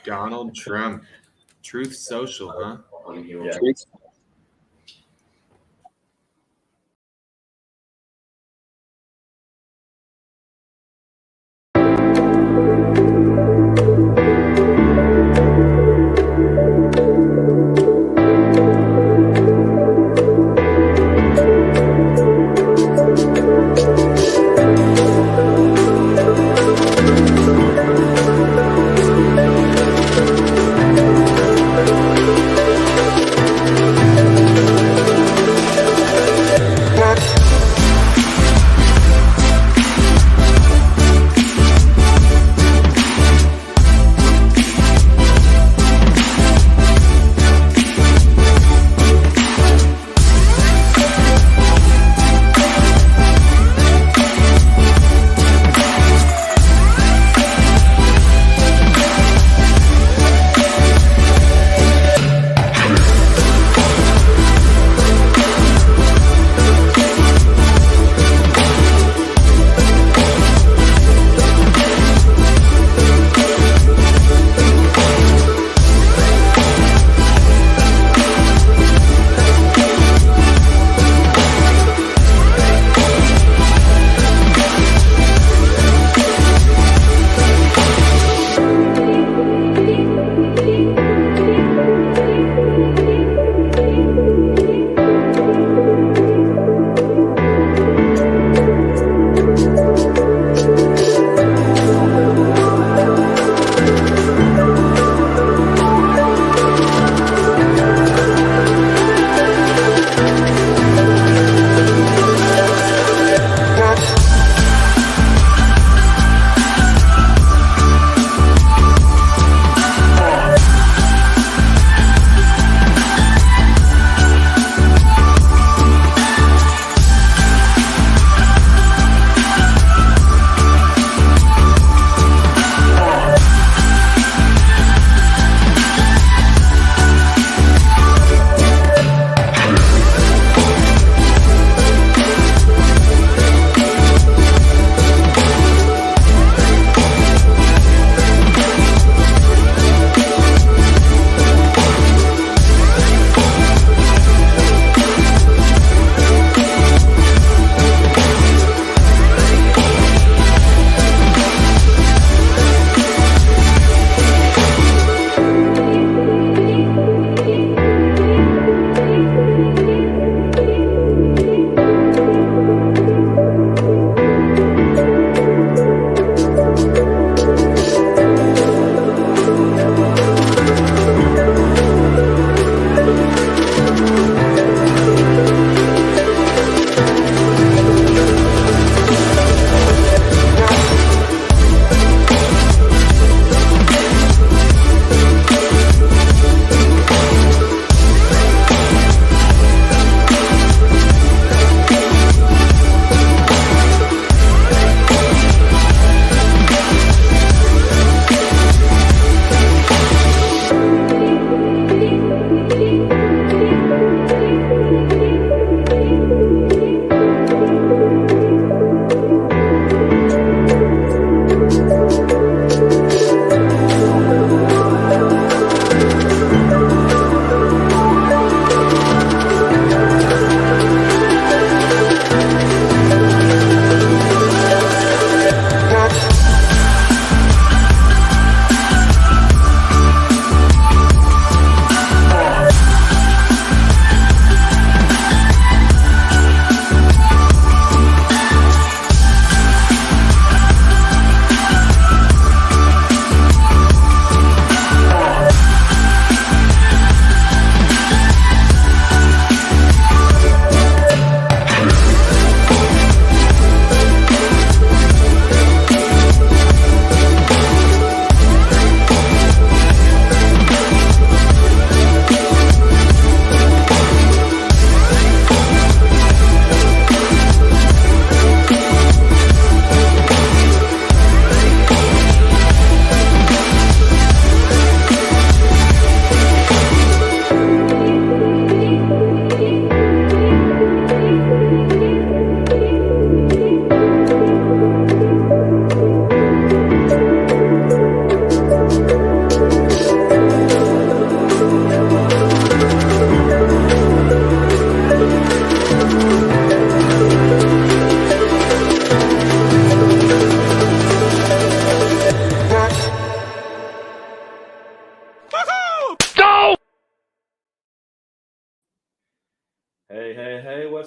Donald Trump. Truth Social, huh? Yeah. Truth.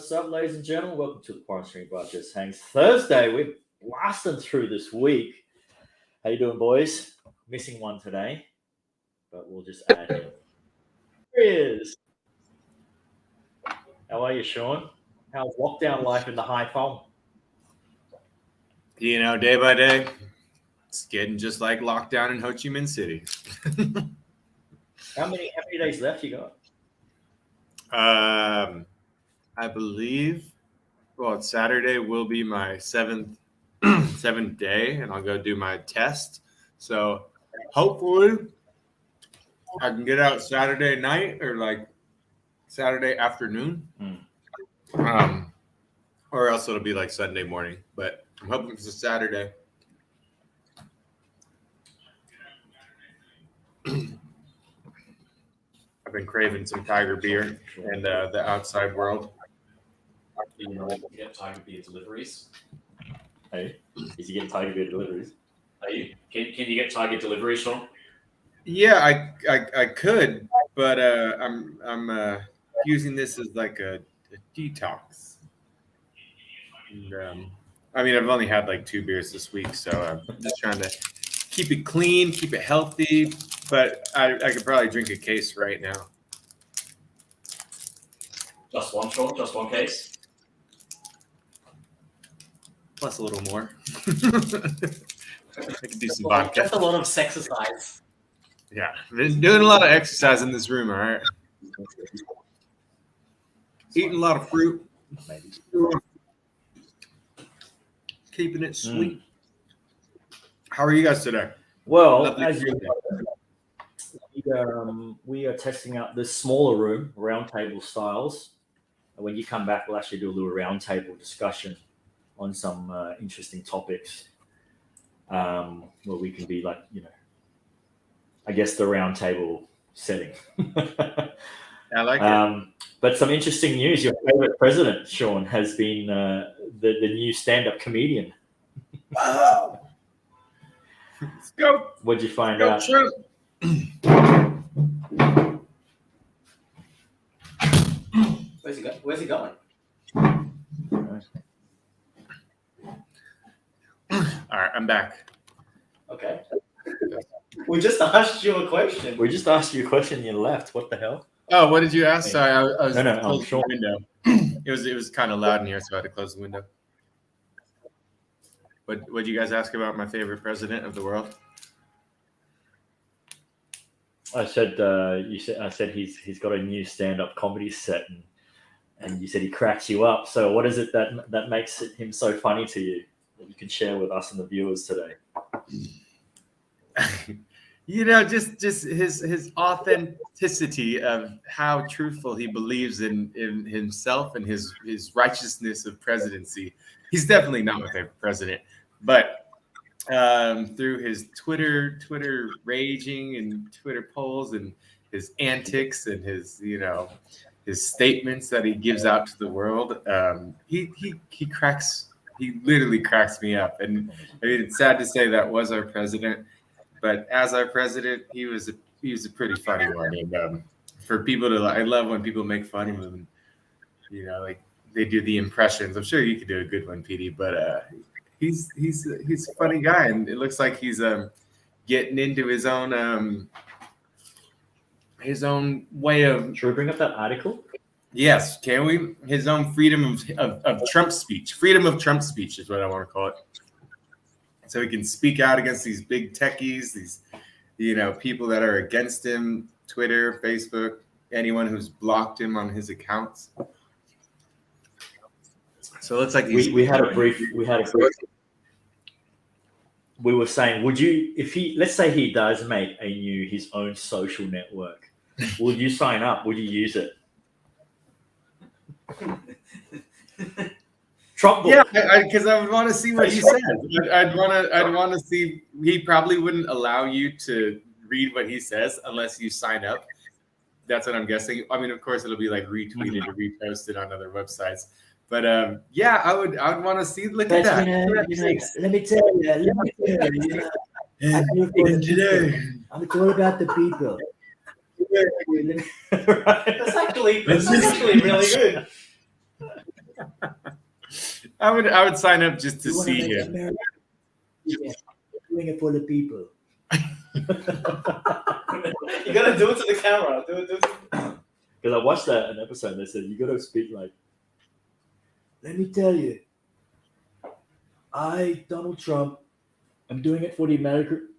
What's up, ladies and gentlemen? Welcome to the QuaranStream Broadcast Hangs Thursday. We're blasting through this week. How you doing, boys? Missing one today, but we'll just add him. Here he is. How are you, Sean? How's lockdown life in the high phone? You know, day by day, it's getting just like lockdown in Ho Chi Minh City. How many days left you got? I believe, well, Saturday will be my seventh day, and I'll go do my test. So hopefully I can get out Saturday night or like Saturday afternoon. Or else it'll be like Sunday morning. But I'm hoping it's a Saturday. I've been craving some Tiger beer and the outside world. You know, you get Tiger beer deliveries. Hey, is he getting Tiger beer deliveries? Are you? Can you get Tiger deliveries, Sean? Yeah, I could, but I'm using this as like a detox. And, I mean, I've only had like 2 beers this week, so I'm just trying to keep it clean, keep it healthy. But I could probably drink a case right now. Just one, Sean? Just one case? Plus a little more. I could do some vodka. Just a lot of exercise. Yeah, been doing a lot of exercise in this room, all right? Eating a lot of fruit. Keeping it sweet. How are you guys today? Well, as you know, we are testing out this smaller room, roundtable styles. When you come back, we'll actually do a little roundtable discussion on some interesting topics where we can be like, you know, I guess the roundtable setting. I like it. But some interesting news. Your favorite president, Sean, has been the new stand-up comedian. Wow. Let's go. What'd you find Go, out? Trump. Where's he going? All right, I'm back. Okay. We just asked you a question. We just asked you a question and you left. What the hell? Oh, what did you ask? Sorry, I was No, closing sure. the window. It was kind of loud in here, so I had to close the window. What did you guys ask about my favorite president of the world? I said I said he's got a new stand-up comedy set and you said he cracks you up. So what is it that makes him so funny to you that you can share with us and the viewers today? You know, just his authenticity of how truthful he believes in himself and his righteousness of presidency. He's definitely not my favorite president, but through his Twitter raging and Twitter polls and his antics and his statements that he gives out to the world, he literally cracks me up. And I mean, it's sad to say that was our president. But as our president, he was a pretty funny one. And for people to, I love when people make fun of him. You know, like they do the impressions. I'm sure you could do a good one, PD. But he's a funny guy, and it looks like he's getting into his own way of. Should we bring up that article? Yes, can we? His own freedom of Trump speech. Freedom of Trump speech is what I want to call it. So he can speak out against these big techies, these, people that are against him, Twitter, Facebook, anyone who's blocked him on his accounts. So it looks like we were saying, would you, let's say he does make his own social network, would you sign up? Would you use it? Trump. Yeah, because I would want to see what he says. I'd want to see. He probably wouldn't allow you to read what he says unless you sign up. That's what I'm guessing. I mean, of course, it'll be like retweeted or reposted on other websites. But yeah, I would want to see. Look at that. Let me tell you. And today, I'm all about the people. That's actually really good. I would sign up just to You wanna see make him. America- Yeah, doing it for the people. You gotta do it to the camera. Do it. Because I watched an episode and they said you gotta speak like, let me tell you, I, Donald Trump, I'm doing it for the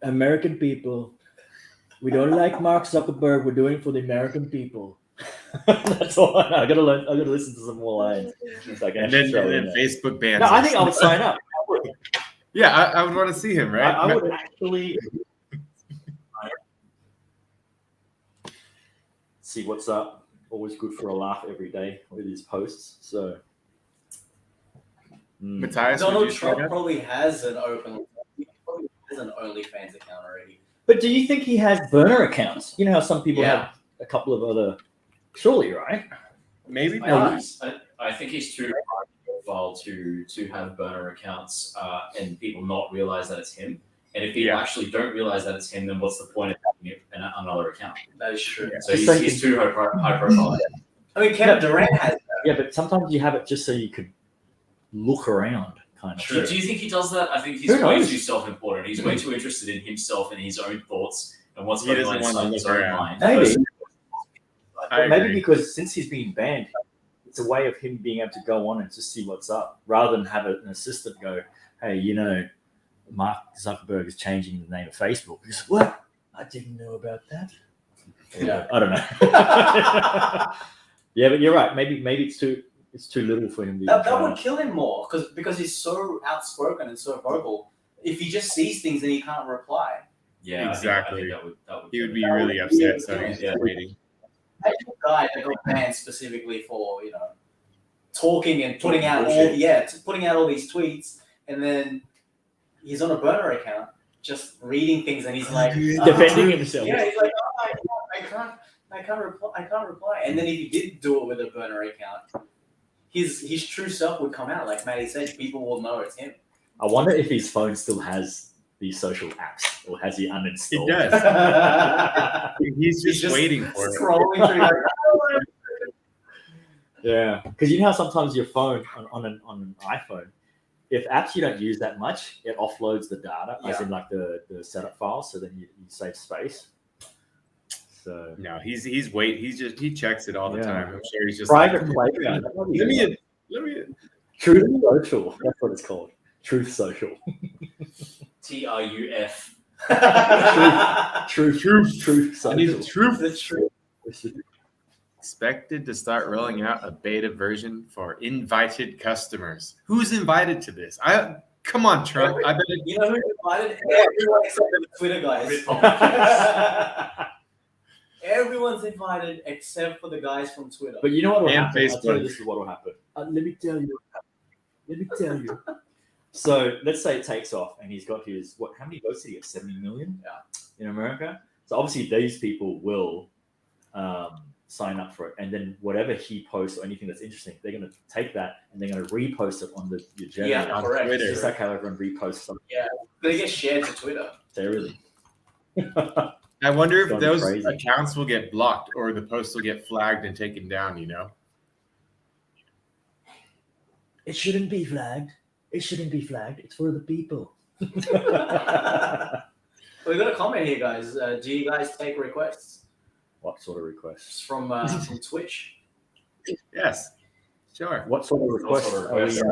American people. We don't like Mark Zuckerberg, we're doing it for the American people. That's all I gotta learn. I gotta listen to some more lines. So I can And actually then, throw and it in then there. Facebook bans. No, I us. think I would sign up. Yeah, I would want to see him, right? I would actually see what's up. Always good for a laugh every day with his posts. So, Matthias, would Donald you sign Trump up? probably has an OnlyFans account already. but do you think he has burner accounts? You know how some people Yeah. have a couple of other. Surely, right? Maybe. I think he's too high profile to have burner accounts and people not realize that it's him. And if people actually don't realize that it's him, then what's the point of having it in another account? That is true. So he's too high profile. I mean, Kevin Durant has that. Yeah, but sometimes you have it just so you could look around, kind of. Do you think he does that? I think he's Who way knows? too self-important. He's way too interested in himself and his own thoughts and what's He going doesn't on want to inside his look own around. mind. Maybe. I Maybe agree. because since he's been banned, it's a way of him being able to go on and just see what's up, rather than have an assistant go, "Hey, you know, Mark Zuckerberg is changing the name of Facebook." He's like, "What? I didn't know about that." Yeah. I don't know. Yeah, but you're right. Maybe it's too little for him to. That would kill him more because he's so outspoken and so vocal. If he just sees things and he can't reply. Yeah, Exactly. I think that would He would be really upset, so he's Yeah. just waiting. Imagine a guy that got banned specifically for talking and putting out putting out all these tweets, and then he's on a burner account just reading things, and he's like defending himself. Yeah, he's like, I can't reply. And then if he did do it with a burner account, his true self would come out. Like Maddie said, people will know it's him. I wonder if his phone still has these social apps, or has he uninstalled? It does. He's just waiting for it. Scrolling through. Like, Yeah, because you know how sometimes your phone on an iPhone, if apps you don't use that much, it offloads the data, as in like the setup files, so then you save space. So No, he checks it all the time. I'm sure he's just private like, playground. let me Truth Social. That's what it's called. Truth Social. TRUF. Truth I need Social. the truth. the truth. Expected to start rolling out a beta version for invited customers. Who's invited to this? Come on, Trump. I bet You know who invited? Everyone except for the Twitter guys. Everyone's invited except for the guys from Twitter. But you know what will And happen? I'll tell you Facebook. this is what will happen. Let me tell you. So let's say it takes off, and he's got his how many votes did he get? 70 million. In America. So obviously these people will sign up for it, and then whatever he posts or anything that's interesting, they're going to take that and they're going to repost it on your journal. Yeah, on correct. Twitter. Just like how everyone reposts something. They get shared to Twitter. So really. I wonder if Gone those crazy. accounts will get blocked or the post will get flagged and taken down, It shouldn't be flagged. It's for the people. We got a comment here, guys. Do you guys take requests What sort of requests? from Twitch? Yes. Sure. What sort of requests? sort of requests?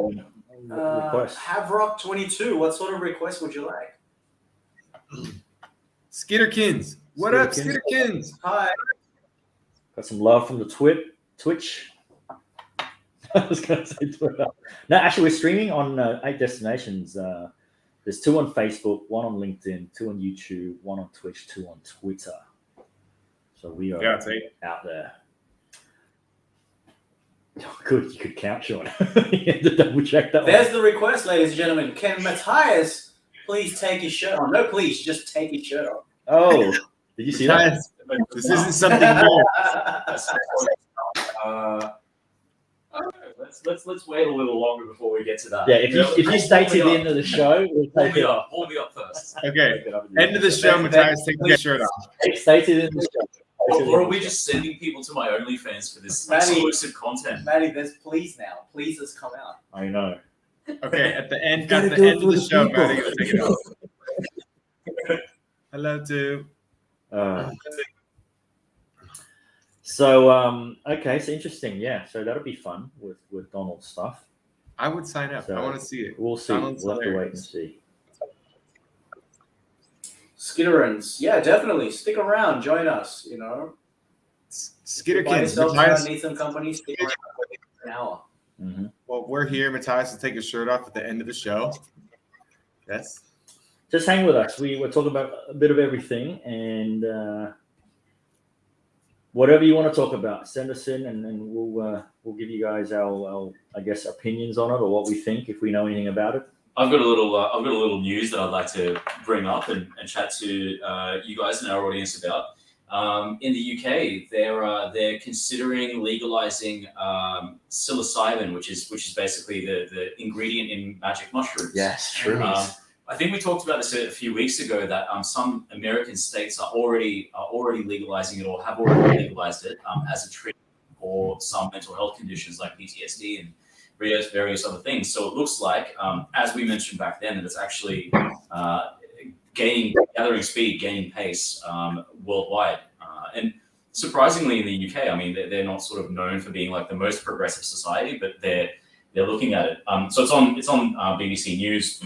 Requests? Havrock22. What sort of request would you like? Skitterkins. What up, Skitterkins? Skitterkins? Hi. Got some love from the Twitch. I was going to say Twitter. No, actually, we're streaming on 8 destinations. There's 2 on Facebook, 1 on LinkedIn, 2 on YouTube, 1 on Twitch, 2 on Twitter. So we are it's 8. out there. Oh, good, you could count, Sean. You had to double check that There's one. the request, ladies and gentlemen. Can Matthias please take his shirt on? No, please, just take his shirt on. Oh, did you see that? Guys, this isn't something new. Let's wait a little longer before we get to that. Yeah, if you stay to the end of the show, we'll take it off. Hold me up first. Okay. End of the show, Matthias, take your shirt off. Stay to the end of the show. Or are we just sending people to my OnlyFans for this Maddie. exclusive content? Maddie, there's please now. Please has come out. I know. Okay, at the end Gotta of do it the for the show, people. Maddie, take it off. Hello, too. So okay, so interesting. Yeah, so that'll be fun with Donald's stuff. I would sign up. So I want to see it. We'll see. Donald's We'll have to wait and hilarious. see. Skitterans, yeah, definitely stick around, join us. You know, by Skitterkins, yourself, Matthias. need some company. Stick around for an hour. Mm-hmm. Well, we're here. Matthias will take his shirt off at the end of the show. Yes. Just hang with us. We're talking about a bit of everything, and whatever you want to talk about, send us in, and we'll give you guys our I guess opinions on it or what we think if we know anything about it. I've got a little news that I'd like to bring up and chat to you guys and our audience about. In the UK, they're considering legalizing psilocybin, which is basically the ingredient in magic mushrooms. Yes, true. I think we talked about this a few weeks ago that some American states are already legalizing it or have already legalized it as a treatment for some mental health conditions like PTSD and various other things. So it looks like, as we mentioned back then, that it's actually gathering speed, gaining pace worldwide. And surprisingly, in the UK, I mean, they're not sort of known for being like the most progressive society, but they're looking at it. So it's on BBC News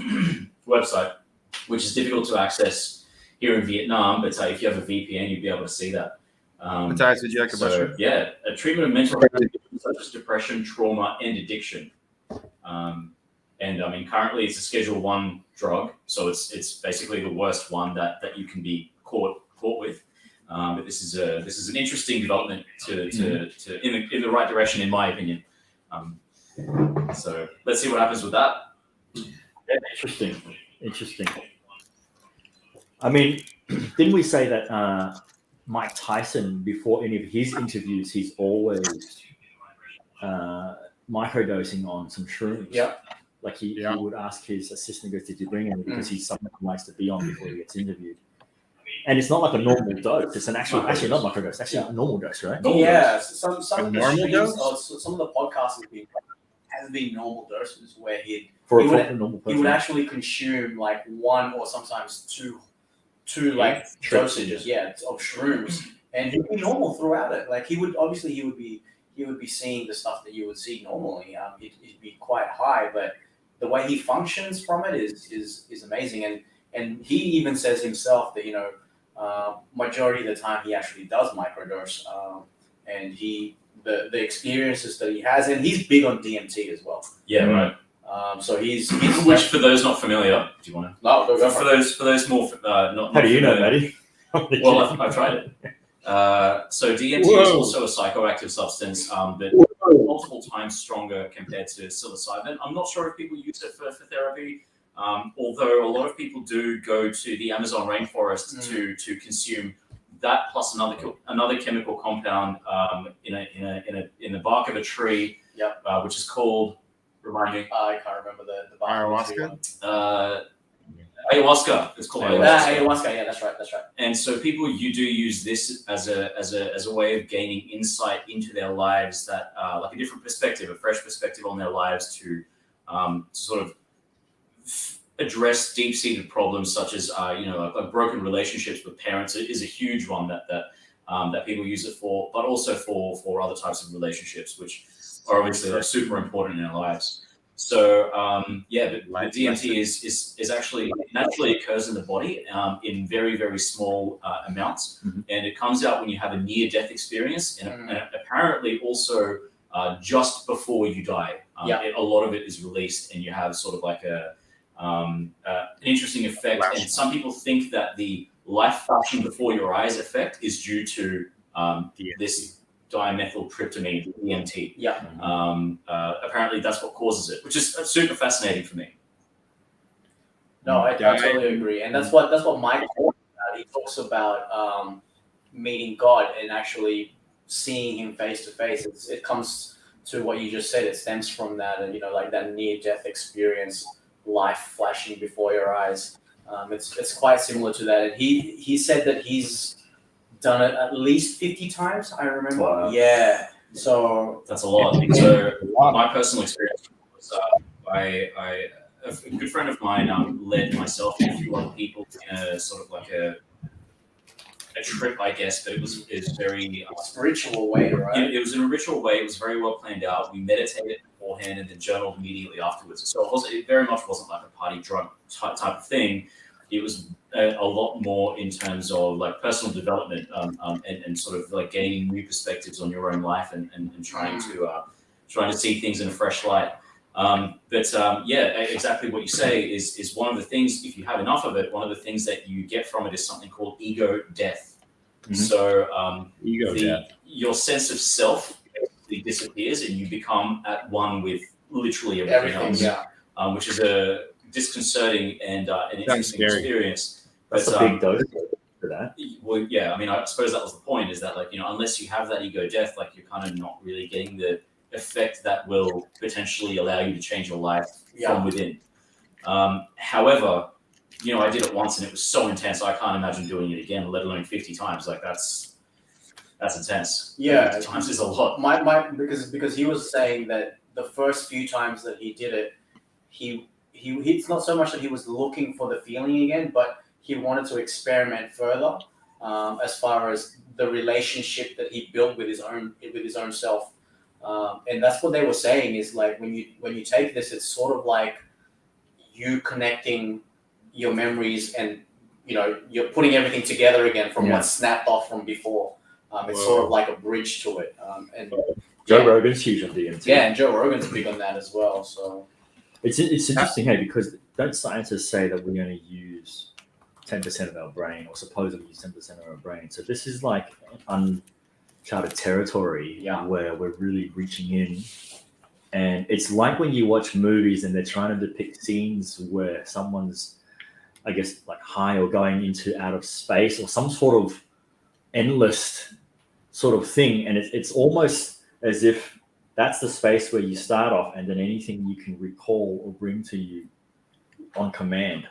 website, which is difficult to access here in Vietnam. But if you have a VPN, you'd be able to see that. Matthias, would you like a mushroom? Yeah, a treatment of mental health conditions such as depression, trauma, and addiction. And I mean, currently it's a Schedule 1 drug, so it's basically the worst one that you can be caught with. But this is an interesting development to in the right direction, in my opinion. So let's see what happens with that. Yeah, interesting. I mean, didn't we say that Mike Tyson, before any of his interviews, he's always microdosing on some shrooms? Yeah. Like he would ask his assistant, goes, "Did you bring any?" Because he's someone who likes to be on before he gets interviewed. And it's not like a normal dose. It's actually not microdose. It's actually a normal dose, right? Yeah, some of the normal streams, dose? some of the podcasts has been normal doses where he normal person. would actually consume like one or sometimes two like Trips. dosages, of shrooms, and he'd be normal throughout it. Like he would be seeing the stuff that you would see normally. He'd be quite high, but the way he functions from it is amazing. And he even says himself that majority of the time he actually does microdose, and the experiences that he has, and he's big on DMT as well. Yeah, right. So he's Which, for those not familiar, do you want to? No, go for those more not. How do you know, familiar- Maddie? Well, I've tried it. So DMT is also a psychoactive substance, but multiple times stronger compared to psilocybin. I'm not sure if people use it for therapy, although a lot of people do go to the Amazon rainforest to consume that plus another chemical compound in the bark of a tree, which is called. Remind me. I can't remember the Ayahuasca? Ayahuasca. It's called ayahuasca. ayahuasca. Yeah, that's right. And so people, you do use this as a way of gaining insight into their lives, that like a different perspective, a fresh perspective on their lives to sort of address deep-seated problems such as like broken relationships with parents. It is a huge one that people use it for, but also for other types of relationships, which are obviously like super important in our lives. So but DMT is actually naturally occurs in the body in very, very small amounts, and it comes out when you have a near-death experience, and apparently also just before you die. A lot of it is released, and you have sort of like an interesting effect. And some people think that the life flashing before your eyes effect is due to this dimethyltryptamine, DMT. Apparently that's what causes it, which is super fascinating for me. No, I totally agree, and that's what Mike talks about. He talks about meeting God and actually seeing Him face to face. It comes to what you just said. It stems from that, and like that near-death experience, life flashing before your eyes. It's quite similar to that, and he said that he's done it at least 50 times. I remember. Wow. Yeah. So that's a lot. So my personal experience was a good friend of mine led myself and a few other people in a sort of like a trip, I guess, but it was very Spiritual way, right? it was in a ritual way. It was very well planned out. We meditated beforehand and then journaled immediately afterwards. So it very much wasn't like a party drug type of thing. It was a lot more in terms of like personal development and sort of like gaining new perspectives on your own life and trying to see things in a fresh light. Yeah, exactly what you say is one of the things, if you have enough of it, one of the things that you get from it is something called ego death. Mhm. So Ego death. your sense of self basically disappears and you become at one with literally everything else, which is a disconcerting and an interesting experience. That's a big dose for that. Well, yeah, I mean, I suppose that was the point, is that, like, you know, unless you have that ego death, like, you're kind of not really getting the effect that will potentially allow you to change your life from within. However, you know, I did it once and it was so intense, I can't imagine doing it again, let alone 50 times. Like, that's intense. Yeah. 50 times is a lot. Because he was saying that the first few times that he did it, he it's not so much that he was looking for the feeling again, but he wanted to experiment further as far as the relationship that he built with his own self. And that's what they were saying, is like when you take this, it's sort of like you connecting your memories and, you know, you're putting everything together again from what snapped off from before. It's sort of like a bridge to it. And Joe Rogan's huge on DMT. Yeah, and Joe Rogan's big on that as well. So it's interesting, hey, because don't scientists say that we only use 10% of our brain, or supposedly use 10% of our brain? So this is like uncharted territory where we're really reaching in. And it's like when you watch movies and they're trying to depict scenes where someone's, I guess, like high or going into outer space or some sort of endless sort of thing. And it's almost as if that's the space where you start off, and then anything you can recall or bring to you on command,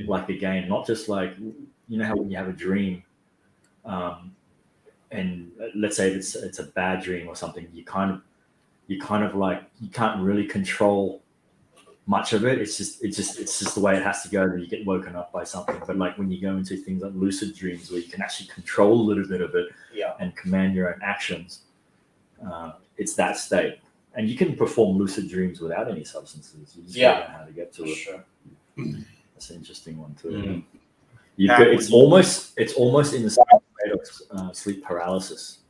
like a game, not just like, you know how when you have a dream, and let's say it's a bad dream or something, you kind of like, you can't really control much of it. It's just the way it has to go. Then you get woken up by something. But like when you go into things like lucid dreams, where you can actually control a little bit of it and command your own actions, it's that state. And you can perform lucid dreams without any substances. You just don't know how to get to it. Sure. That's an interesting one too. It's almost in the same state of sleep paralysis.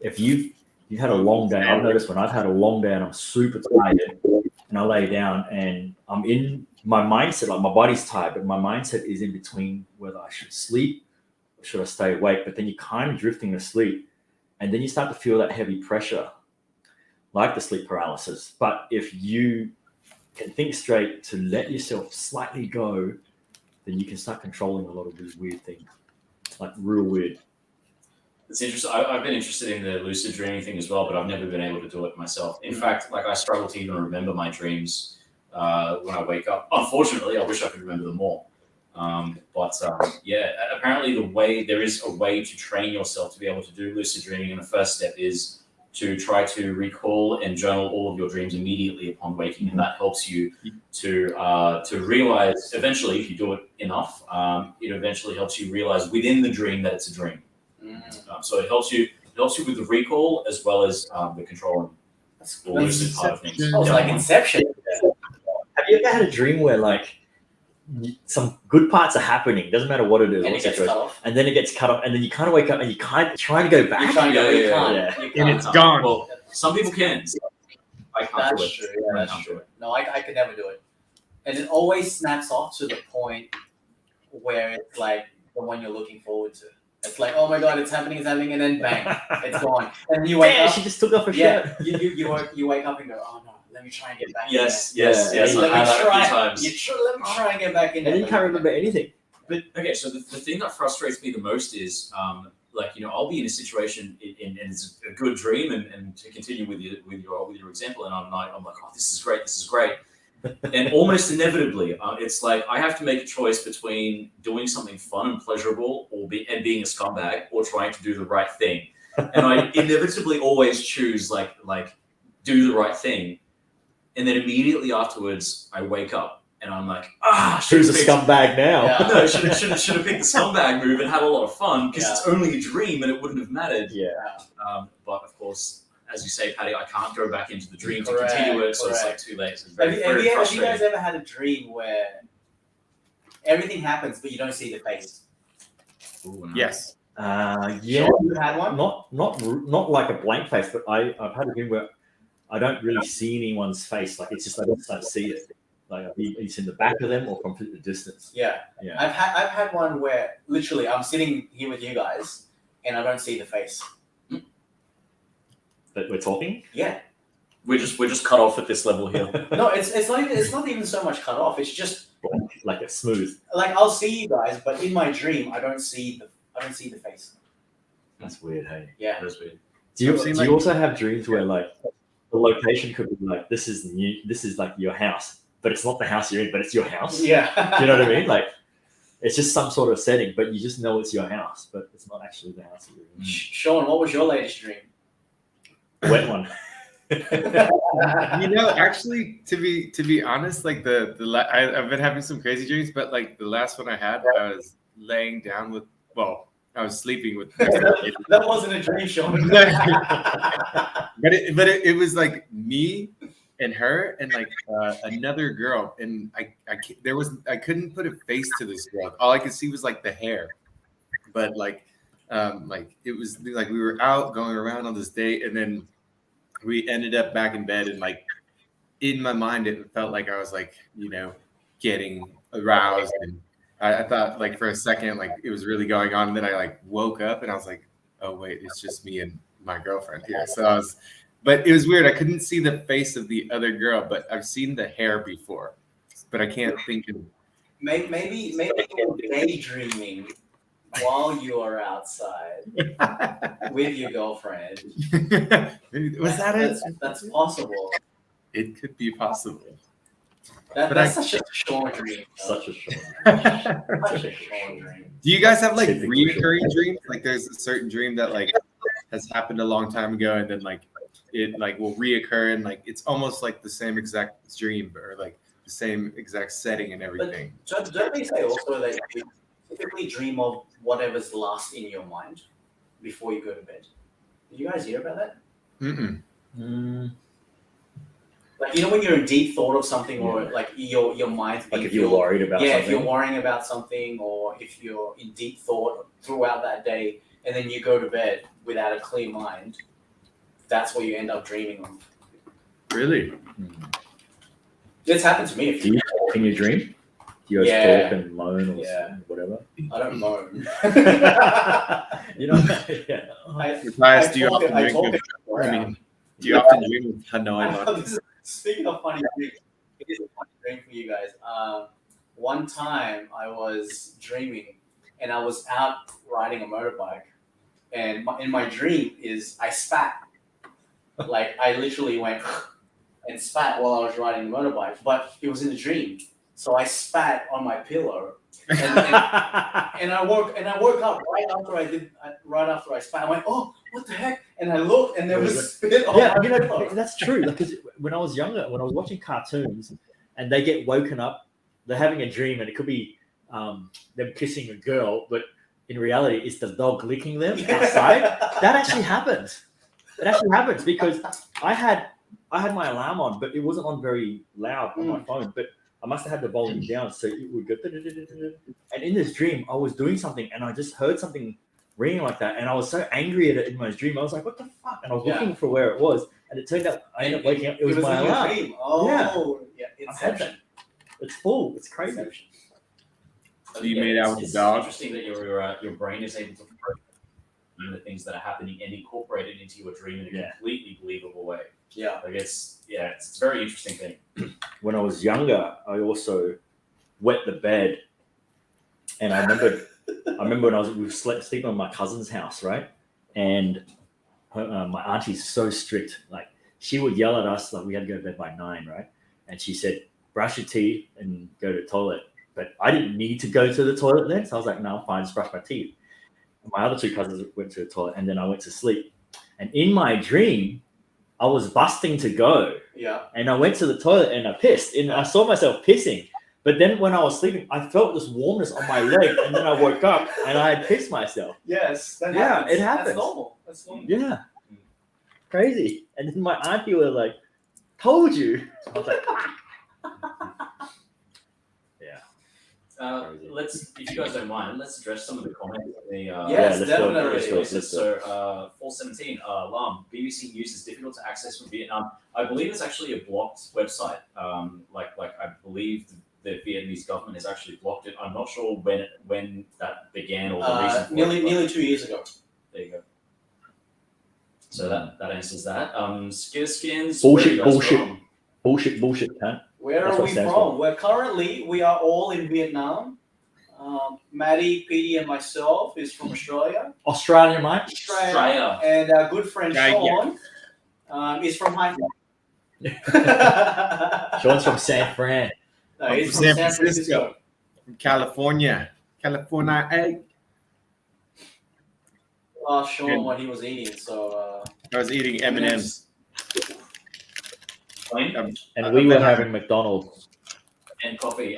If you've had a long day, I've noticed when I've had a long day and I'm super tired, and I lay down and I'm in my mindset, like my body's tired, but my mindset is in between whether I should sleep or should I stay awake. But then you're kind of drifting asleep, and then you start to feel that heavy pressure, like the sleep paralysis. But if you can think straight to let yourself slightly go, then you can start controlling a lot of these weird things, like real weird. It's interesting. I've been interested in the lucid dreaming thing as well, but I've never been able to do it myself. In fact, like, I struggle to even remember my dreams when I wake up. Unfortunately, I wish I could remember them more. Yeah, apparently there is a way to train yourself to be able to do lucid dreaming, and the first step is to try to recall and journal all of your dreams immediately upon waking, and that helps you to realize eventually, if you do it enough, it eventually helps you realize within the dream that it's a dream. So it helps you with the recall as well as the control and lucid part of things. Oh, it's like Inception. Have you ever had a dream where like some good parts are happening, doesn't matter what it is, And it gets cut off. and then it gets cut off, and then you kind of wake up and you kind of try to go back. You can't go. You Yeah. can't. And it's gone. Well, some people can. I can't do That's it. true. Yeah, that's true. No, I could never do it. And it always snaps off to the point where it's like the one you're looking forward to. It's like, oh my god, it's happening, and then bang, it's gone. And you wake up. She just took off her shirt. You wake up and go, oh no, let me try and get back. Yes. Let me I've had that a few try. times. Let me try and get back in there. And then you can't remember anything. But okay, so the thing that frustrates me the most is, like, you know, I'll be in a situation and it's a good dream, and to continue with your example, and I'm like, oh, this is great. And almost inevitably, it's like I have to make a choice between doing something fun and pleasurable, and being a scumbag, or trying to do the right thing. And I inevitably always choose like do the right thing. and then immediately afterwards I wake up and I'm like, Who's a scumbag now? Yeah. No, should have picked the scumbag move and had a lot of fun because it's only a dream and it wouldn't have mattered. Yeah. But of course, as you say, Paddy, I can't go back into the dream to Correct, continue it, so it's like correct. too late. So it's Have very you frustrating. guys ever had a dream where everything happens but you don't see the face? Ooh, no. Yes. Yeah. Sean, you had one? Not like a blank face, but I've had a dream where I don't really see anyone's face. Like it's just I don't see it. Like it's in the back of them or from the distance. Yeah. Yeah. I've had one where literally I'm sitting here with you guys and I don't see the face. But we're talking. Yeah. We're just cut off at this level here. No, it's not even so much cut off. It's just Like it's smooth. like I'll see you guys, but in my dream I don't see the face. That's weird, hey. Yeah. That's weird. Do you, I've seen, do you also have dreams where like the location could be like this is like your house, but it's not the house you're in, but it's your house? Yeah. Do you know what I mean? Like it's just some sort of setting, but you just know it's your house, but it's not actually the house you're in. Sean, what was your latest dream? Wet one. You know, actually, to be honest, like I've been having some crazy dreams, but like the last one I had, I was laying down with, I was sleeping with. That wasn't a dream, Sean. But it was like me and her and like another girl, and I couldn't put a face to this girl. All I could see was like the hair, but like it was like we were out going around on this date, and then we ended up back in bed, and like in my mind it felt like I was like, getting aroused, and I thought like for a second like it was really going on, and then I like woke up and I was like, oh wait, it's just me and my girlfriend here. But it was weird. I couldn't see the face of the other girl, but I've seen the hair before, but I can't think of. Maybe you're daydreaming while you are outside with your girlfriend. Was that it? That's possible. It could be possible. That's such a Sean dream. Such a short. Such a Sean dream. Do you guys have like Typically reoccurring dreams? Like there's a certain dream that like has happened a long time ago, and then like it like will reoccur, and like it's almost like the same exact dream or like the same exact setting and everything. Don't they say also that you typically dream of whatever's last in your mind before you go to bed? Did you guys hear about that? Mm-mm. Like when you're in deep thought of something, or like your mind's Like being if you're filled- worried about if something. you're worrying about something, or if you're in deep thought throughout that day, and then you go to bed without a clear mind, that's what you end up dreaming of. Really? It's happened to me. Do you talk in your dream? Do you guys Yeah. talk and moan or Yeah. whatever? I don't moan. You know? Yeah. Matthias, do you often I dream talk of, it I mean, do you often dream of Hanoi? Speaking of funny dreams, it is a funny dream for you guys. One time I was dreaming, and I was out riding a motorbike, and in my dream is I spat. Like I literally went and spat while I was riding the motorbike, but it was in a dream. So I spat on my pillow, and I woke up right after I spat. I went, oh, what the heck? And I looked, and there was spit on Yeah, my pillow. that's true. Because when I was younger, when I was watching cartoons, and they get woken up, they're having a dream, and it could be them kissing a girl, but in reality, it's the dog licking them outside. That actually happens. It actually happens because I had my alarm on, but it wasn't on very loud on my phone. But I must have had the volume down, so it would go. And in this dream, I was doing something, and I just heard something ringing like that, and I was so angry at it in my dream. I was like, "What the fuck?" And I was looking for where it was, and it turned out I ended up waking up. It was my in your alarm. dream. Oh, yeah. I've had that. It's full. It's crazy. So you made out with it's the dog? interesting that your brain is able to process the things that are happening and incorporate it into your dream in a completely believable way. Yeah. Like it's a very interesting thing. When I was younger, I also wet the bed, and I remember when we were sleeping on my cousin's house, right? And my auntie's so strict. Like she would yell at us, like we had to go to bed by 9, right? And she said, "Brush your teeth and go to the toilet." But I didn't need to go to the toilet then, so I was like, "No, I'm fine, just brush my teeth." And my other 2 cousins went to the toilet, and then I went to sleep. And in my dream, I was busting to go, Yeah. and I went to the toilet and I pissed, and I saw myself pissing. But then when I was sleeping, I felt this warmness on my leg, and then I woke up and I had pissed myself. Yes. That Yeah, happens. it happens. That's normal. That's normal. Yeah, crazy. And then my auntie was like, "Told you." I was like, Let's, if you guys don't mind, let's address some of the comments. Yes, let's go. definitely. So, 417, alarm. BBC News is difficult to access from Vietnam. I believe it's actually a blocked website. Like I believe the Vietnamese government has actually blocked it. I'm not sure when that began or the reason for nearly 2 years ago. There you go. So that answers that. Skins. Bullshit, where are you guys bullshit. from? bullshit, cunt. Where That's are what we it stands from? Well, currently we are all in Vietnam. Maddie, Petey, and myself is from Australia. Australia, mate. Australia. And our good friend Yeah, Sean is from Haifa. Sean's from San Fran. No, I'm he's from from San San Francisco. From California. California. Hey. Asked Sean what he was eating, so I was eating M&Ms. And we were having McDonald's. And coffee.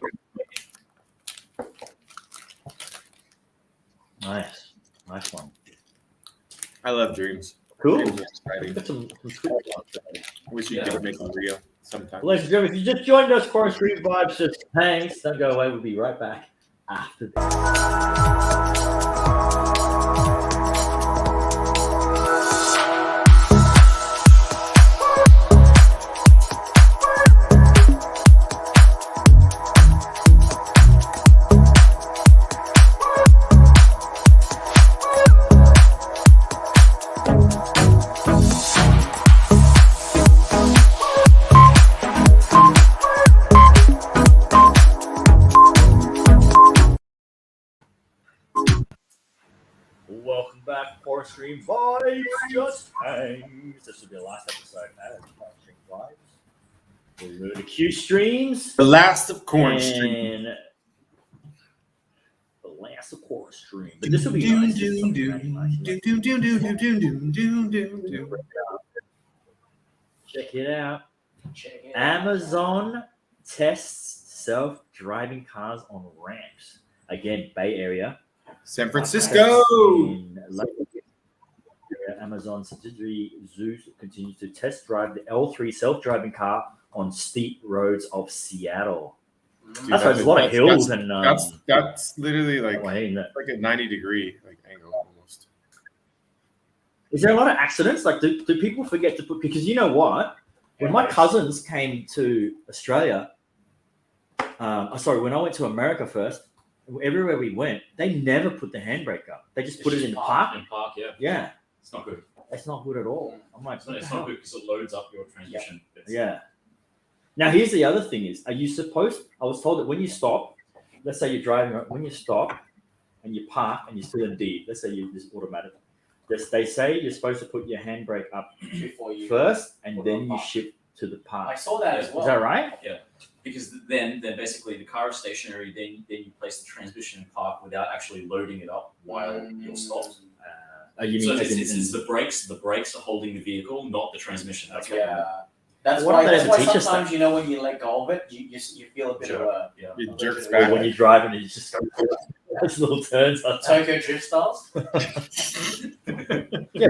Nice one. I love dreams. Cool. Dreams are exciting. Got some cool ones. I wish you could make them real sometime. Ladies and gentlemen, if you just joined us, QuaranStream Vibes, just thanks. Don't go away. We'll be right back after this. Welcome back, QuaranStream Vibes. Just thanks. This will be the last episode of QuaranStream Vibes. We'll move to Q streams. The last of QuaranStream. And the last of QuaranStream. But this will be nice. Check it out. Amazon tests self-driving cars on ramps. Again, Bay Area. San Francisco. Amazon subsidiary Zeus continues to test drive the L3 self-driving car on steep roads of Seattle. Dude, That's why there's a lot of hills and that's literally like a a 90-degree angle almost. Is there a lot of accidents? Like, do people forget to put? Because you know what? When my cousins came to Australia, when I went to America first, everywhere we went, they never put the handbrake up. They just put it in park. In park, yeah. Yeah, It's not good. it's not good at all. I'm like, It's not good because it loads up your transmission. Yeah. Now, here's the other thing is, are you supposed, I was told that when you stop, let's say you're driving, when you stop and you park and you're still in D, let's say you just automatic, they say you're supposed to put your handbrake up before you first and then you shift to the park. I saw that as well. Is that right? Yeah. Because then basically the car is stationary, then you place the transmission in park without actually loading it up while you're stopped. You So mean it's the brakes are holding the vehicle, not the transmission. That's Yeah. That's Why why, don't they that's ever why teach us sometimes, you know, when you let go of it, you feel a bit of a It jerks Or back. when you drive and you just go those little turns. Tokyo drift styles. Yeah,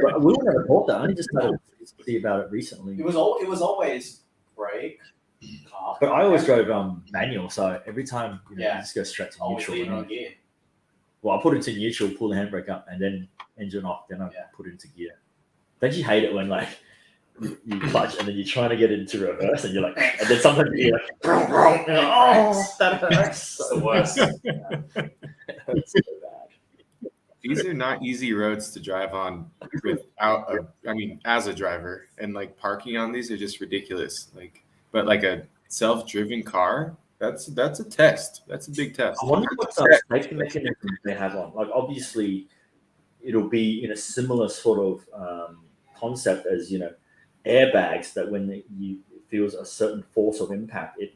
but we were never taught that. I only just started to see about it recently. It was always brake, park. But I always drove manual, so every time you Yeah. just go straight to always neutral. leaving and on gear. Well, I put it to neutral, pull the handbrake up, and then engine off. Then I put it into gear. Don't you hate it when like you clutch and then you're trying to get it into reverse and you're like, and then sometimes you're like, oh, that hurts. It's the worst. It hurts so bad. These are not easy roads to drive on as a driver, and like parking on these are just ridiculous. But a self-driven car, that's a test. That's a big test. I wonder what safety mechanisms they have on. Like, obviously, it'll be in a similar sort of concept as, you know, airbags, that when it feels a certain force of impact, it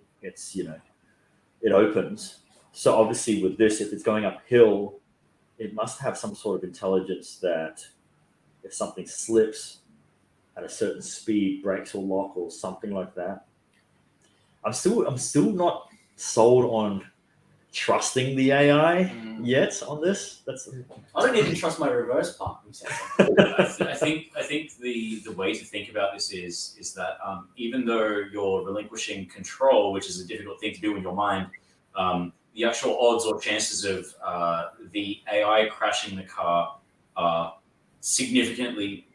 opens. So obviously with this, if it's going uphill, it must have some sort of intelligence that if something slips, at a certain speed, brakes will lock or something like that. I'm still not sold on trusting the AI yet on this. I don't even trust my reverse parking sensor. I think the way to think about this is that even though you're relinquishing control, which is a difficult thing to do in your mind, the actual odds or chances of the AI crashing the car are significantly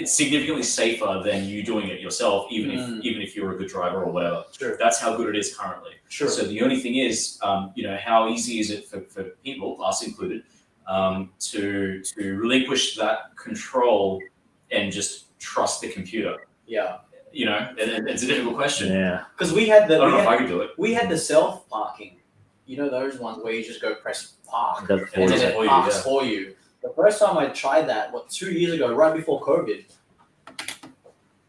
safer than you doing it yourself, even if you're a good driver or whatever. Sure. That's how good it is currently. Sure. So the only thing is, how easy is it for people, us included, to relinquish that control and just trust the computer? Yeah. It's a difficult question. Yeah. Because we had I don't know if I could do it. We had the self parking. Those ones where you just go press park Does it and then for it you, parks yeah. for you. The first time I tried that, 2 years ago, right before COVID,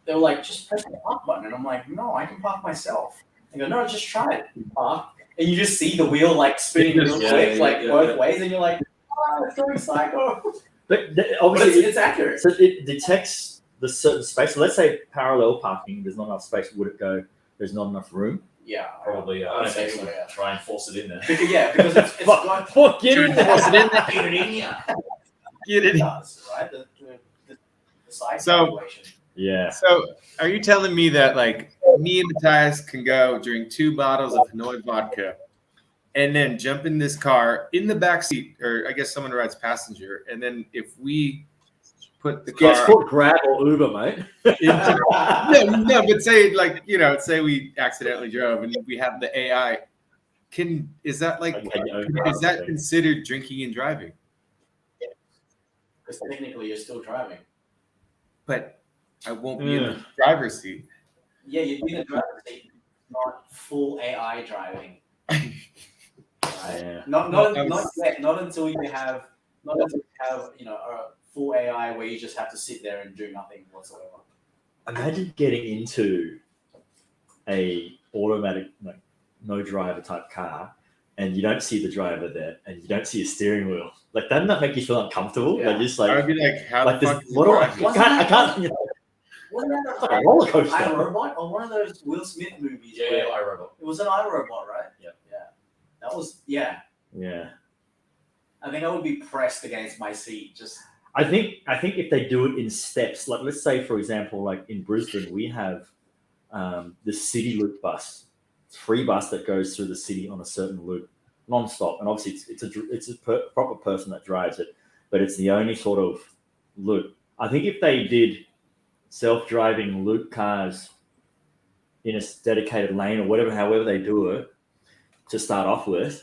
they were like, just press the park button. And I'm like, no, I can park myself. They go, no, just try it. Park. And you just see the wheel spinning real quick, both ways. And you're like, oh, it's going psycho. But But obviously, it's accurate. so it detects the certain space. So let's say parallel parking, there's not enough space. Would it go, there's not enough room? Yeah. Probably. I would don't say think so, we yeah. try and force it in there. Because it's got Fuck, get in there. Force it in there. get it in here. Get It it. does, right? The size So- calculation. Yeah. So, are you telling me that me and Matthias can go drink 2 bottles of Hanoi vodka, and then jump in this car in the back seat, or I guess someone rides passenger, and then if we put the Yeah, it's car called Grab or Uber, mate. into no, but say say we accidentally drove and we have the AI. Is that considered drinking and driving? Because technically you're still driving. But I won't be in the driver's seat. Yeah, you'd be in the driver's seat, not full AI driving. Right? Yeah. Not yet. Not until you have a full AI where you just have to sit there and do nothing whatsoever. Imagine getting into a automatic, no driver type car, and you don't see the driver there, and you don't see a steering wheel. Doesn't that make you feel uncomfortable? Yeah. Just I would be like, how the fuck? what do I can't. Wasn't that It's like a roller coaster. iRobot or one of those Will Smith movies? Yeah, where iRobot. It was an iRobot, right? Yeah. Yeah. That was Yeah. I think I would be pressed against my seat. Just I think if they do it in steps, let's say for example, in Brisbane, we have the City Loop bus, free bus that goes through the city on a certain loop, non-stop, and obviously it's a proper person that drives it, but it's the only sort of loop. I think if they did self-driving loop cars in a dedicated lane or whatever, however they do it, to start off with,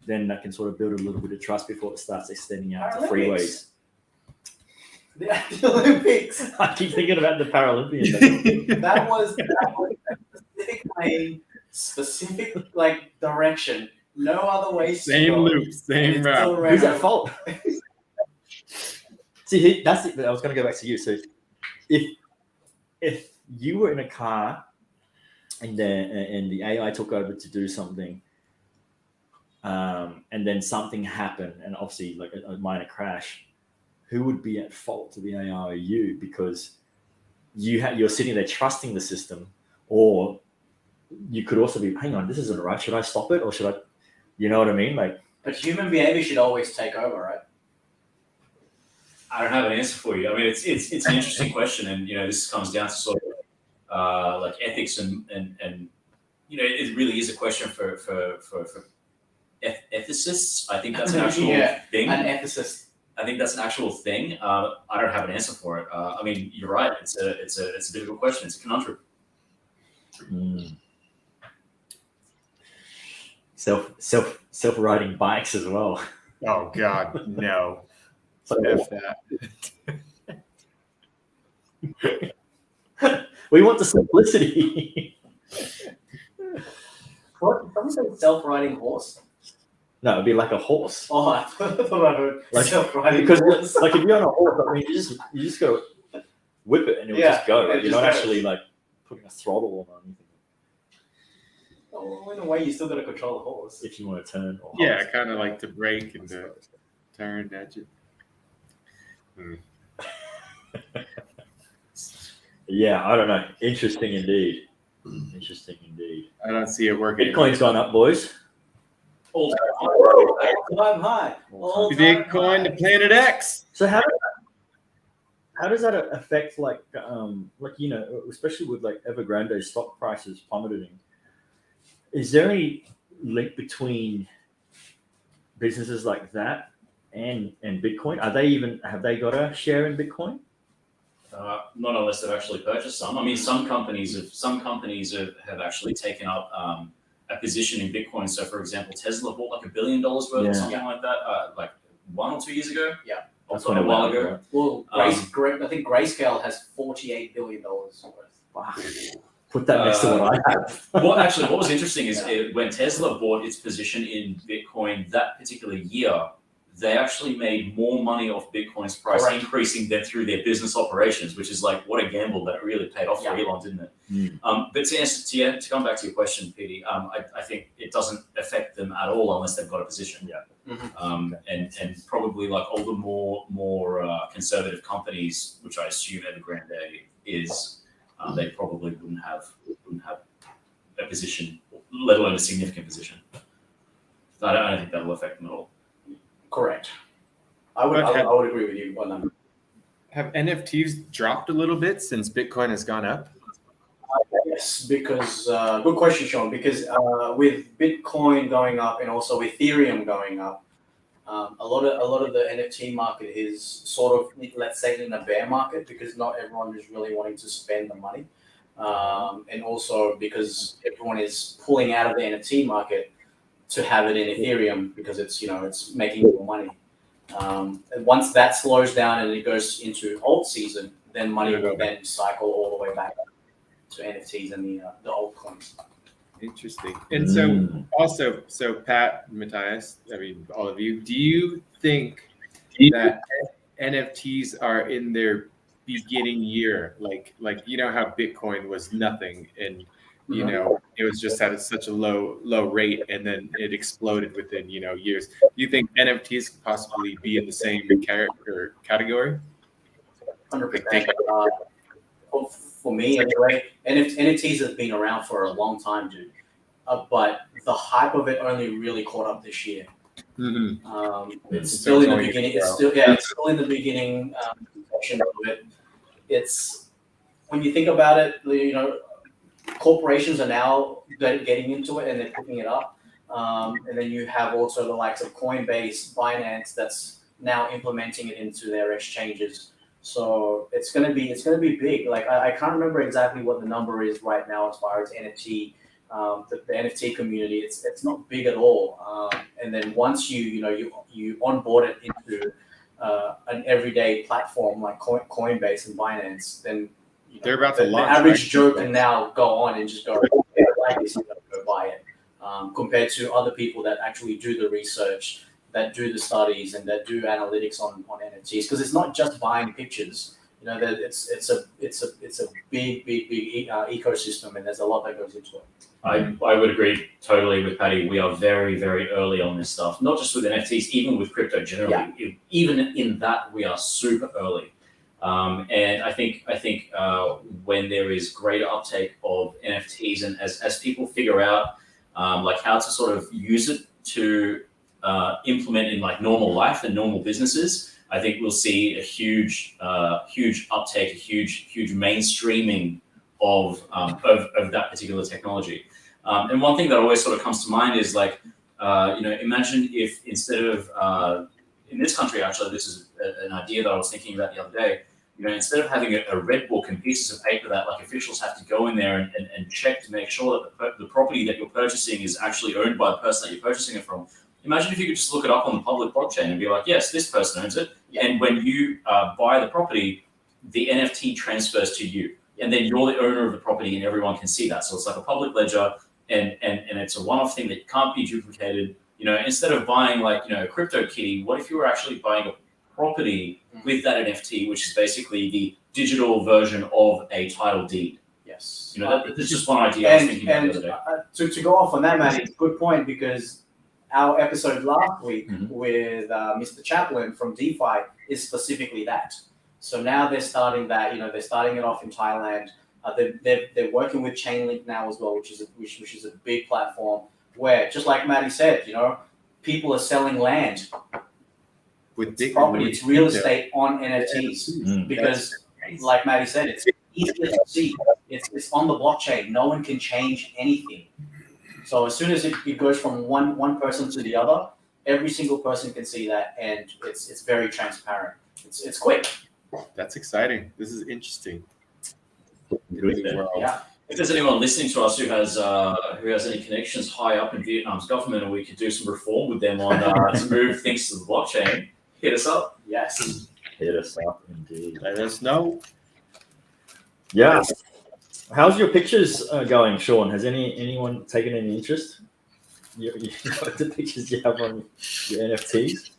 then that can sort of build a little bit of trust before it starts extending out to freeways. the Olympics. I keep thinking about the Paralympians. that was a specific lane, specific direction. No other way. Same loop, same route. Who's at fault? See, that's it. I was going to go back to you. So, if you were in a car and the AI took over to do something, and then something happened, and obviously a minor crash, who would be at fault to the AI or you? Because you're sitting there trusting the system, or you could also be, hang on, this isn't right. Should I stop it, or should I? You know what I mean? But human behavior should always take over, right? I don't have an answer for you. I mean, it's an interesting question, and this comes down to sort of ethics and it really is a question for ethicists. I think that's an actual thing. An ethicist. I think that's an actual thing. I don't have an answer for it. I mean, you're right. It's a difficult question. It's a conundrum. Self-riding bikes as well. Oh God, no. F that. We want the simplicity. What? Someone said self-riding horse. No, it'd be like a horse. Oh, I thought I heard self-riding Because horse. if you're on a horse, I mean, you just go whip it and it'll just go. Right? You're not actually putting a throttle on anything. Well, in a way, you still got to control the horse. If you want to turn. Or Yeah, I kind of like to brake and to turn, edge it. Yeah, I don't know. Interesting indeed. Interesting indeed. I don't see it working. Bitcoin's gone up, boys. All time high. All time Bitcoin to high. Planet X. So how does that affect like especially with like Evergrande stock prices plummeting? Is there any link between businesses like that and Bitcoin? Have they got a share in Bitcoin? Not unless they've actually purchased some. I mean, some companies have actually taken up a position in Bitcoin. So, for example, Tesla bought like $1 billion worth or something like that, like 1 or 2 years ago. Yeah, that's a while ago. Well, I think Grayscale has $48 billion worth. Wow. Put that next to what I have. What was interesting is when Tesla bought its position in Bitcoin that particular year, they actually made more money off Bitcoin's price increasing than through their business operations, which is like, what a gamble, but it really paid off for Elon, didn't it? But to come back to your question, Petey, I think it doesn't affect them at all unless they've got a position. Yeah. And probably like all the more conservative companies, which I assume Evergrande is, they probably wouldn't have a position, let alone a significant position. So I don't think that will affect them at all. Correct. I would agree with you on that. Have NFTs dropped a little bit since Bitcoin has gone up? Yes, because good question, Sean. Because with Bitcoin going up and also Ethereum going up, a lot of the NFT market is sort of, let's say, in a bear market because not everyone is really wanting to spend the money, and also because everyone is pulling out of the NFT market to have it in Ethereum because it's making more money. And once that slows down and it goes into alt season, then money will then cycle all the way back to NFTs and the altcoins. Interesting. And so Pat, Matthias, I mean, all of you, do you think that NFTs are in their beginning year? Like how Bitcoin was nothing and it was just at such a low rate, and then it exploded within years. Do you think NFTs could possibly be in the same category? 100%. For me, anyway, NFTs have been around for a long time, dude. But the hype of it only really caught up this year. It's still in the beginning. It's still in the beginning section of it. It's when you think about it, corporations are now getting into it and they're picking it up. And then you have also the likes of Coinbase, Binance that's now implementing it into their exchanges. So it's gonna be big. Like I can't remember exactly what the number is right now as far as NFT, the NFT community. It's not big at all. And then once you onboard it into an everyday platform like Coinbase and Binance, then they're about to launch. The average Joe can now go on and just go, okay, I like this, I'm gonna go buy it. Compared to other people that actually do the research, that do the studies, and that do analytics on NFTs. Because it's not just buying pictures. It's a big ecosystem, and there's a lot that goes into it. I would agree totally with Patty. We are very, very early on this stuff. Not just with NFTs, even with crypto generally. Yeah. Even in that, we are super early. And I think when there is greater uptake of NFTs, and as people figure out like how to sort of use it to implement in like normal life and normal businesses, I think we'll see a huge uptake, a huge mainstreaming of that particular technology. And one thing that always sort of comes to mind is like, imagine if instead of in this country, actually, this is an idea that I was thinking about the other day. Instead of having a red book and pieces of paper that like officials have to go in there and check to make sure that the property that you're purchasing is actually owned by the person that you're purchasing it from. Imagine if you could just look it up on the public blockchain and be like, yes, this person owns it. Yeah. And when you buy the property, the NFT transfers to you. And then you're the owner of the property and everyone can see that. So it's like a public ledger and it's a one-off thing that can't be duplicated. Instead of buying like, a crypto kitty, what if you were actually buying a property with that NFT, which is basically the digital version of a title deed? Yes. That's just one idea I was thinking about the other day. To go off on that, Matty, good point, because our episode last week with Mr. Chaplin from DeFi is specifically that. So now they're starting that. They're starting it off in Thailand. They're working with Chainlink now as well, which is a big platform where, just like Maddie said, people are selling land. With It's property, it's real estate on NFTs because, like Maddie said, it's easy to see. It's on the blockchain. No one can change anything. So as soon as it goes from one person to the other, every single person can see that, and it's very transparent. It's quick. That's exciting. This is interesting. Yeah. If there's anyone listening to us who has any connections high up in Vietnam's government, and we could do some reform with them on to move things to the blockchain, hit us up. Yes. Hit us up, indeed. Let us know. Yeah. How's your pictures going, Sean? Has anyone taken any interest? The pictures you have on your NFTs?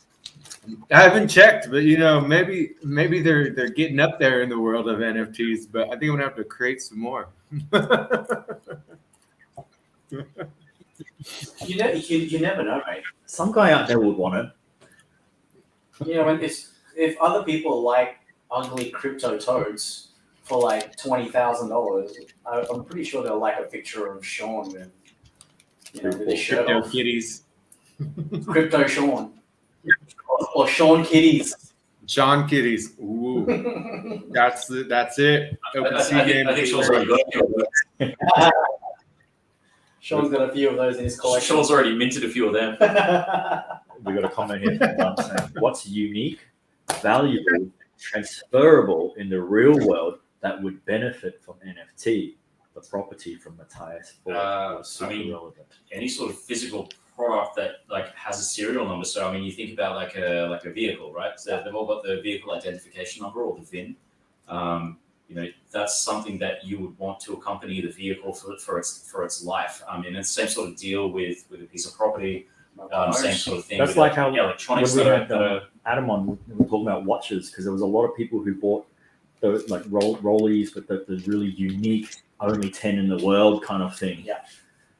I haven't checked, but maybe they're getting up there in the world of NFTs. But I think I'm gonna have to create some more. You never know, right? Some guy out there would want it. If other people like ugly crypto toads for like $20,000, I'm pretty sure they'll like a picture of Sean with his shirt Crypto off. kitties. Crypto Sean. Or Sean Kitties. Sean kitties. Ooh, that's it. I think Sean's already got a few of those. Sean's got a few of those in his collection. Sean's already minted a few of them. We got a comment here from Dom saying, "What's unique, valuable, transferable in the real world that would benefit from NFT? The property from Matthias was super relevant. Any sort of physical product that has a serial number. So you think about like a vehicle, right? So they've all got the vehicle identification number or the VIN. That's something that you would want to accompany the vehicle for its life. It's the same sort of deal with a piece of property. Same sort of thing. That's like how electronics when we had Adam on, we were talking about watches, because there was a lot of people who bought the Rollies, but the really unique, only 10 in the world kind of thing. Yeah.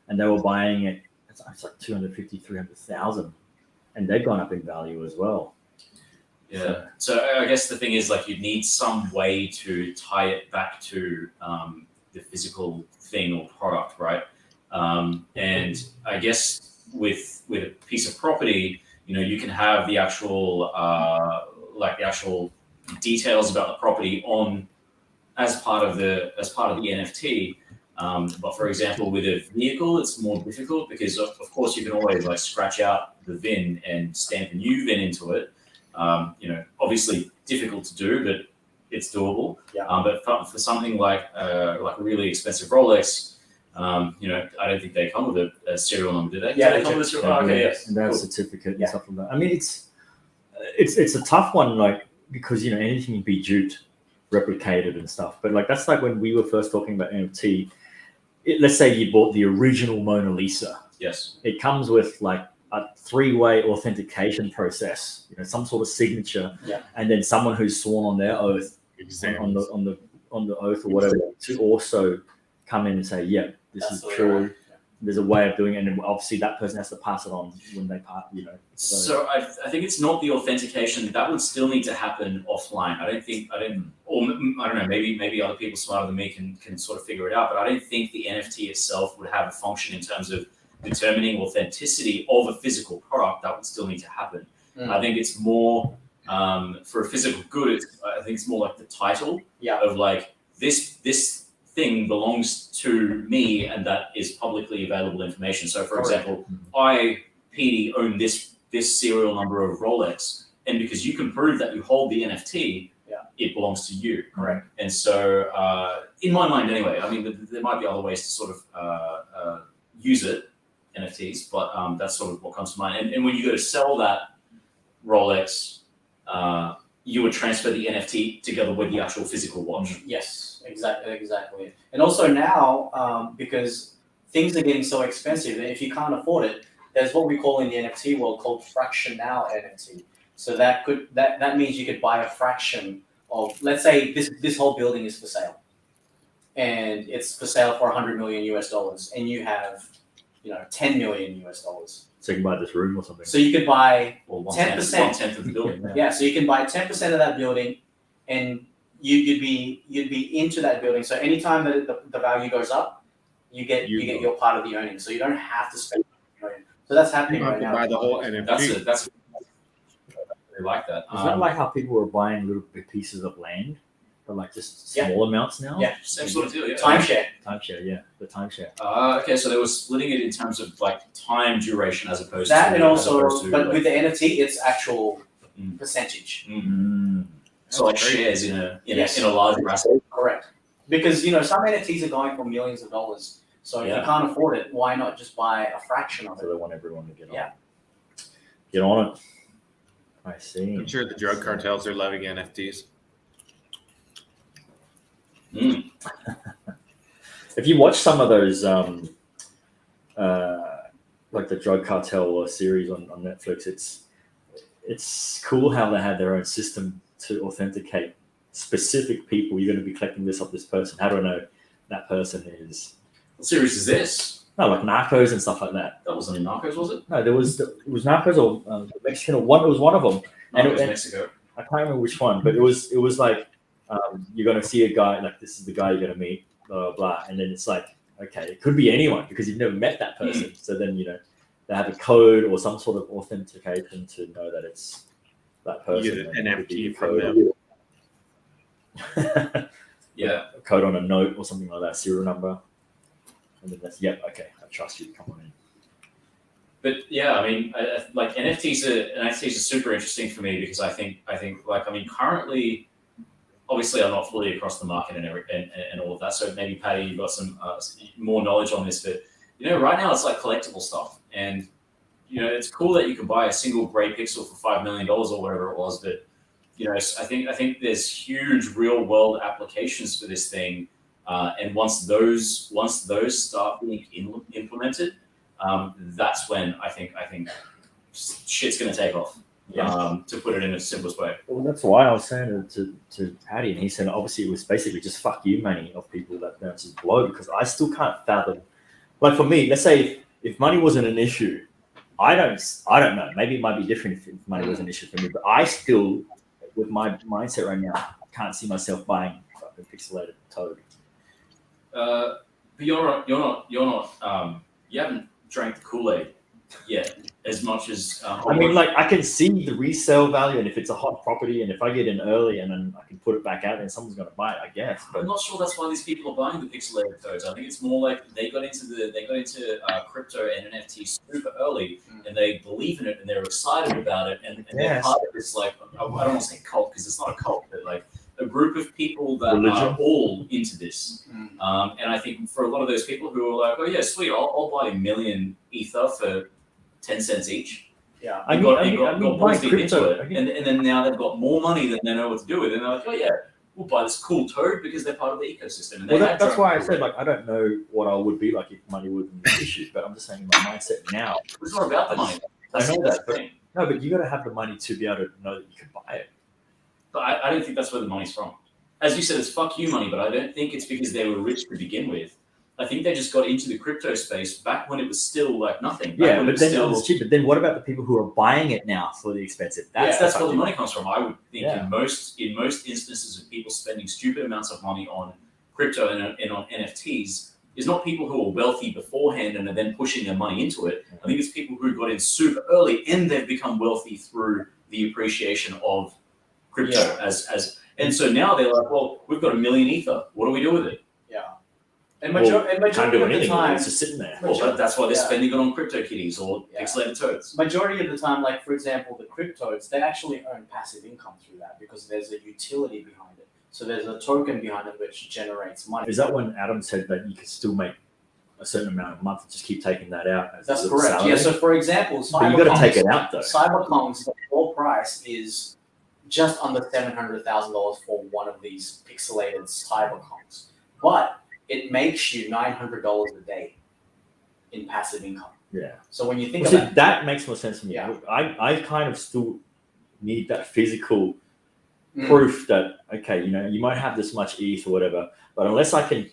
And they were buying it. It's like 250, 300,000, and they've gone up in value as well. Yeah. So I guess the thing is, you need some way to tie it back to the physical thing or product, right? And I guess with a piece of property, you can have the actual details about the property on as part of the NFT. But for example, with a vehicle, it's more difficult because of course you can always scratch out the VIN and stamp a new VIN into it. Obviously difficult to do, but it's doable. Yeah. But for something like a really expensive Rolex, I don't think they come with a serial number, do they? Yeah, they come with a serial number. Okay, yes. And they have a certificate and stuff like that. It's a tough one, because anything can be duped, replicated and stuff. But that's like when we were first talking about NFT. Let's say you bought the original Mona Lisa. Yes. It comes with a 3-way authentication process, some sort of signature, and then someone who's sworn on their oath, on the oath or whatever, to also come in and say, yeah, this is true. Right. There's a way of doing it, and then obviously that person has to pass it on when they part. So I think it's not the authentication that would still need to happen offline. I don't know. Maybe other people smarter than me can sort of figure it out. But I don't think the NFT itself would have a function in terms of determining authenticity of a physical product. That would still need to happen. I think it's more for a physical good. I think it's more like the title of this thing belongs to me, and that is publicly available information. So, for example, I, Petey, own this serial number of Rolex, and because you can prove that you hold the NFT, it belongs to you. Correct. And so, in my mind, anyway, there might be other ways to sort of use it, NFTs, but that's sort of what comes to mind. And when you go to sell that Rolex, you would transfer the NFT together with the actual physical watch. Yes, exactly. And also now, because things are getting so expensive, that if you can't afford it, there's what we call in the NFT world called fractional NFT. So that means you could buy a fraction of, let's say this whole building is for sale, and it's for sale for $100 million US, and you have $10 million US. So you can buy this room or something. So you could buy Or 10%. 1/10 of the building. Yeah, so you can buy 10% of that building, and you'd be into that building. So anytime that the value goes up, you get your part of the earnings. So you don't have to spend million. So that's happening You don't right have to now. buy the whole NFT. That's I like that. Is that like how people were buying little pieces of land, but like just small amounts now? Yeah. Same sort of deal. Yeah. Timeshare. Yeah, the timeshare. Okay, so they were splitting it in terms of like time duration as opposed That to and also, but like, with the NFT, it's actual percentage. so like That's crazy. shares in a Yes. in a larger asset. Correct. Because some NFTs are going for millions of dollars. So if you can't afford it, why not just buy a fraction of So it? they want everyone to get on. Yeah. Get on it. I see. I'm sure the drug cartels are loving NFTs. If you watch some of those, like the drug cartel series on Netflix, it's cool how they have their own system to authenticate specific people. You're going to be collecting this off this person. How do I know that person is? What series is this? No, like Narcos and stuff like that. That wasn't in Narcos, was it? No, it was Narcos or Mexican or one. It was one of them. And Narcos it- Mexico. I can't remember which one, but it was like you're gonna see a guy, like this is the guy you're gonna meet, blah blah blah, and then it's like, okay, it could be anyone because you've never met that person. So then they have a code or some sort of authentication to know that it's that person. You get an and it could be NFT a from code. them. Yeah. A code on a note or something like that, serial number, and then that's okay, I trust you. Come on in. But yeah, I mean, like NFTs are super interesting for me because I think currently, obviously I'm not fully across the market and all of that. So maybe Patty, you've got some more knowledge on this. But right now it's like collectible stuff, and it's cool that you can buy a single gray pixel for $5 million or whatever it was. But I think there's huge real world applications for this thing, and once those start being implemented. That's when I think shit's gonna take off. To put it in the simplest way. Well, that's why I was saying to Patty, and he said obviously it was basically just fuck you money of people that don't just blow, because I still can't fathom. Like for me, let's say if money wasn't an issue, I don't know. Maybe it might be different if money was an issue for me, but I still, with my mindset right now, can't see myself buying a pixelated toad. But you're not. You haven't drank the Kool-Aid yet, as much as. I mean, like I can see the resale value, and if it's a hot property, and if I get in early, and then I can put it back out, then someone's going to buy it, I guess. But I'm not sure that's why these people are buying the pixelated toads. I think it's more like they got into crypto and NFT super early, and they believe in it, and they're excited about it, and they're part of this, like, I don't want to say cult because it's not a cult, but like a group of people that are all into this. And I think for a lot of those people who are like, oh yeah, sweet, I'll buy 1 million Ether for 10 cents each. Yeah, I got balls deep into crypto. it, and then now they've got more money than they know what to do with, and they're like, oh yeah, we'll buy this cool toad because they're part of the ecosystem. And That's why I said, like, I don't know what I would be like if money wasn't an issue, but I'm just saying my mindset now. It's not about the money. I know that, the thing. No, but you got to have the money to be able to know that you can buy it. But I don't think that's where the money's from. As you said, it's fuck you money, but I don't think it's because they were rich to begin with. I think they just got into the crypto space back when it was still like nothing. Yeah, but then it's cheap. But then what about the people who are buying it now for the expensive? That's where the money comes from. I would think in most instances of people spending stupid amounts of money on crypto and on NFTs is not people who are wealthy beforehand and are then pushing their money into it. I think it's people who got in super early and they've become wealthy through the appreciation of crypto and so now they're like, well, we've got 1 million Ether. What do we do with it? Yeah. And majority of the time, it's just sitting there. Well, that's why they're spending it on crypto kitties or pixelated toads. Majority of the time, like for example, the cryptodes, they actually earn passive income through that because there's a utility behind it. So there's a token behind it which generates money. Is that when Adam said that you could still make a certain amount a month and just keep taking that out? That's correct. Salary? Yeah. So for example, but you got to take it out though. Cybercoins, the floor price is just under $700,000 for one of these pixelated cybercoins, but it makes you $900 a day in passive income. Yeah. So when you think about it, that makes more sense to me. Yeah. I kind of still need that physical proof that, okay, you might have this much ETH or whatever, but unless I can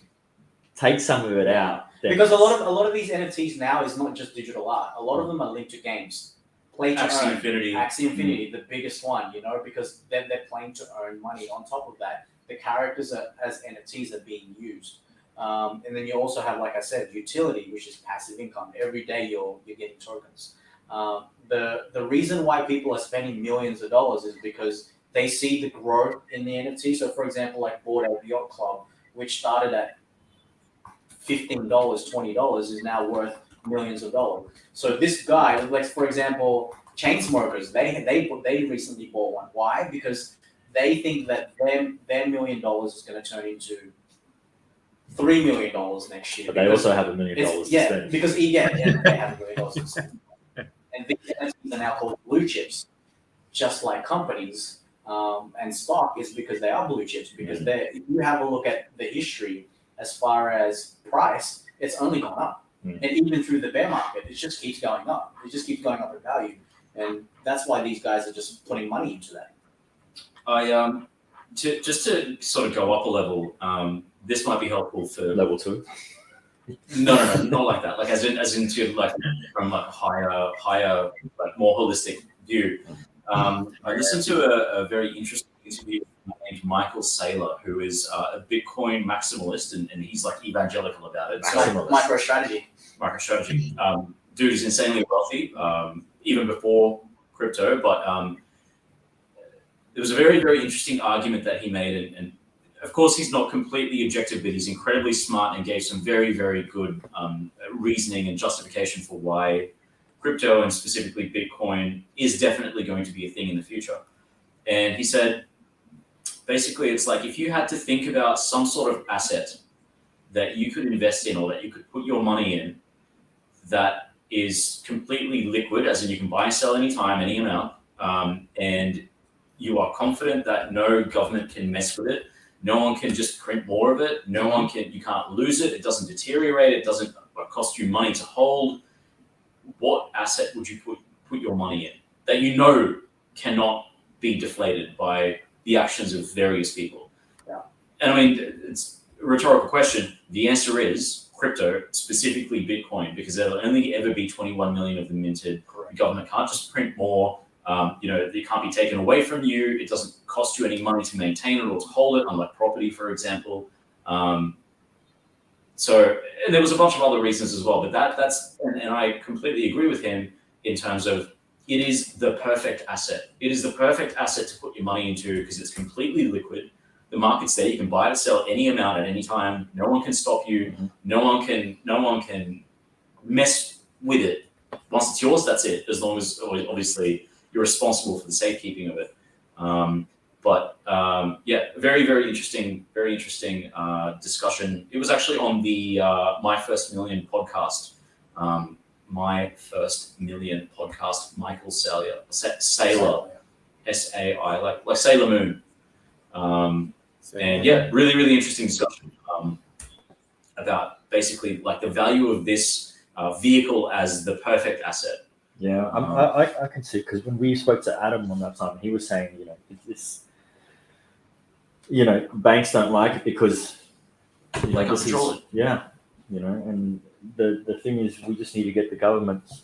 take some of it out. Because a lot of these NFTs now is not just digital art. A lot of them are linked to games. play to Axie earn. Infinity. Axie Infinity, the biggest one, because then they're playing to earn money. On top of that, the characters as NFTs are being used. And then you also have, like I said, utility, which is passive income. Every day you're getting tokens. The reason why people are spending millions of dollars is because they see the growth in the NFT. So, for example, like Bored Ape Yacht Club, which started at $15, $20, is now worth millions of dollars. So this guy, like for example, Chainsmokers, they recently bought one. Why? Because they think that their $1 million is going to turn into $3 million next year. But they also have $1 million to spend. Because they have $1 million to spend. And these NFTs are now called blue chips, just like companies and stock is because they are blue chips. Because if you have a look at the history as far as price, it's only gone up. And even through the bear market, it just keeps going up. It just keeps going up in value. And that's why these guys are just putting money into that. Just to sort of go up a level, this might be helpful for level 2. No, not like that. Like as into like from like a higher, like more holistic view. I listened to a very interesting interview named Michael Saylor, who is a Bitcoin maximalist, and he's like evangelical about it. So, MicroStrategy. Dude is insanely wealthy, even before crypto. But there was a very, very interesting argument that he made, and of course he's not completely objective, but he's incredibly smart and gave some very, very good reasoning and justification for why crypto and specifically Bitcoin is definitely going to be a thing in the future. And he said, basically, it's like if you had to think about some sort of asset that you could invest in or that you could put your money in that is completely liquid, as in you can buy and sell anytime, any amount, and you are confident that no government can mess with it, no one can just print more of it, you can't lose it, it doesn't deteriorate, it doesn't cost you money to hold. What asset would you put your money in that you know cannot be deflated by the actions of various people? Yeah. And I mean, it's a rhetorical question. The answer is crypto, specifically Bitcoin, because there'll only ever be 21 million of them minted. Correct. The government can't just print more. It can't be taken away from you. It doesn't cost you any money to maintain it or to hold it, unlike property, for example. And there was a bunch of other reasons as well, but and I completely agree with him in terms of it is the perfect asset. It is the perfect asset to put your money into because it's completely liquid. The market's there. You can buy or sell any amount at any time. No one can stop you. No one can mess with it. Once it's yours, that's it. As long as obviously you're responsible for the safekeeping of it. Very, very interesting discussion. It was actually on the My First Million podcast. My First Million podcast, Michael Saylor, S-A-I, like Sailor Moon. Really, really interesting discussion about basically like the value of this vehicle as the perfect asset. Yeah, I can see, because when we spoke to Adam on that time, he was saying, it's banks don't like it because They can't control it. Yeah, and the thing is, we just need to get the governments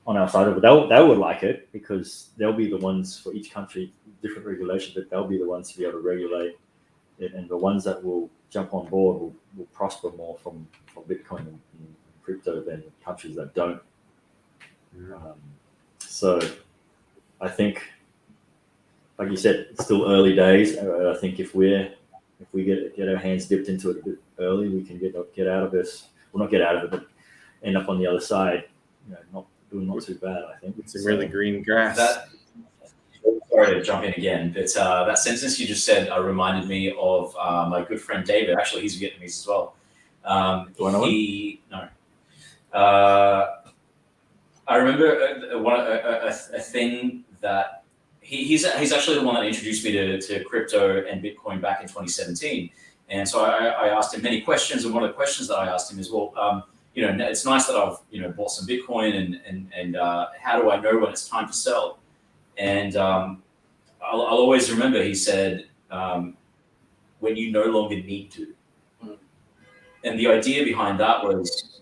on our side of it. They would like it because they'll be the ones for each country, different regulation, but they'll be the ones to be able to regulate it, and the ones that will jump on board will prosper more from Bitcoin and crypto than countries that don't. So I think, like you said, it's still early days. I think if we get our hands dipped into it a bit early, we can get out of this. Well, not get out of it, but end up on the other side. Not too bad. I think it's a really green grass. Sorry to jump in again, but that sentence you just said reminded me of my good friend David. Actually, he's Vietnamese as well. Do I know him? No. I remember a thing that he's actually the one that introduced me to crypto and Bitcoin back in 2017. And so I asked him many questions, and one of the questions that I asked him is, well, it's nice that I've bought some Bitcoin, and how do I know when it's time to sell? And I'll always remember he said, when you no longer need to. And the idea behind that was,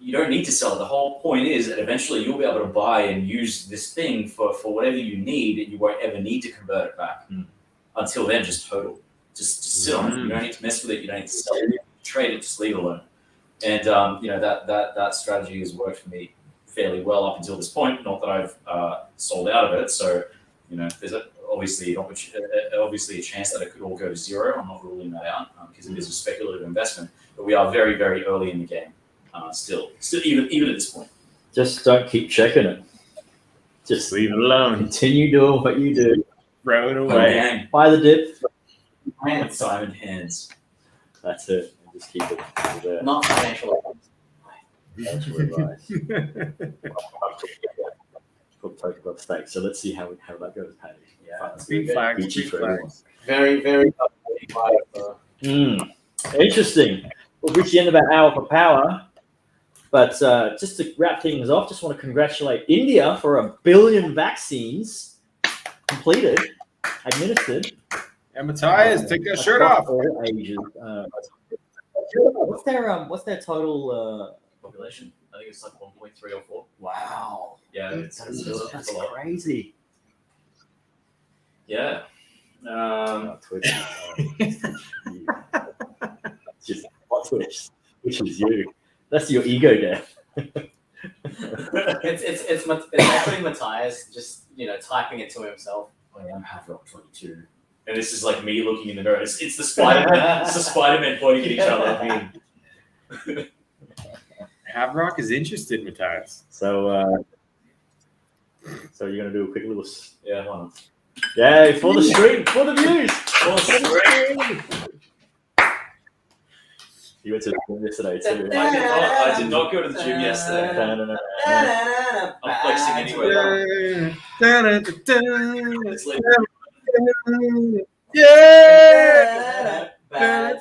you don't need to sell it. The whole point is that eventually you'll be able to buy and use this thing for whatever you need, and you won't ever need to convert it back. Until then, just hodl. Just sit on it. You don't need to mess with it. You don't need to sell it. Trade it. Just leave it alone. And that strategy has worked for me fairly well up until this point. Not that I've sold out of it. So there's obviously a chance that it could all go to zero. I'm not ruling that out because it is a speculative investment. But we are very, very early in the game. Still, even at this point. Just don't keep checking it. Just Leave it alone. continue doing what you do. Throw it away. Buy the dip. Hands, diamond hands. That's it. Just keep it there. Not financial advice. Financial advice. Put token above stake. So let's see how that goes, Paddy. Yeah, Green flags. Gucci Green for flags. very, very. Interesting. We've reached the end of our hour for power. But just to wrap things off, just want to congratulate India for 1 billion vaccines completed, administered. And Matthias, take that shirt off. All ages. What's their total Population. I think it's like 1.3 or 4. Wow. Yeah, it's That's a lot. crazy. Yeah. Twitch. Just what Twitch? Which is you. That's your ego death. It's actually Matthias just typing it to himself. I am Havrock 22. And this is like me looking in the mirror. It's the Spider-Man. It's the Spider-Man pointing at each other. I mean, Havrock is interested, Matthias. So you're gonna do a quick little yeah, hold on. yay for the stream, for the views. You went to the gym yesterday too. I did not go to the gym yesterday. No. I'm flexing anyway. It's late. Yeah. Bad.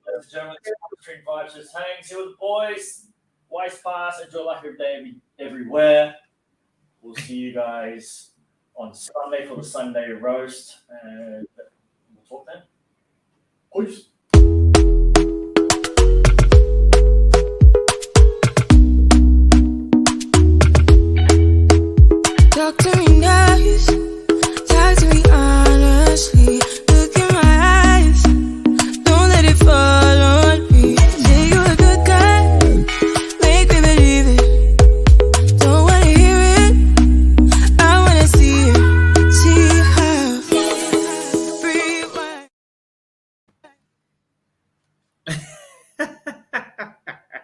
Ladies and gentlemen, Stream Vibes just hangs here with the boys. WisePass, enjoy life every day, everywhere. We'll see you guys on Sunday for the Sunday roast, and we'll talk then. Peace.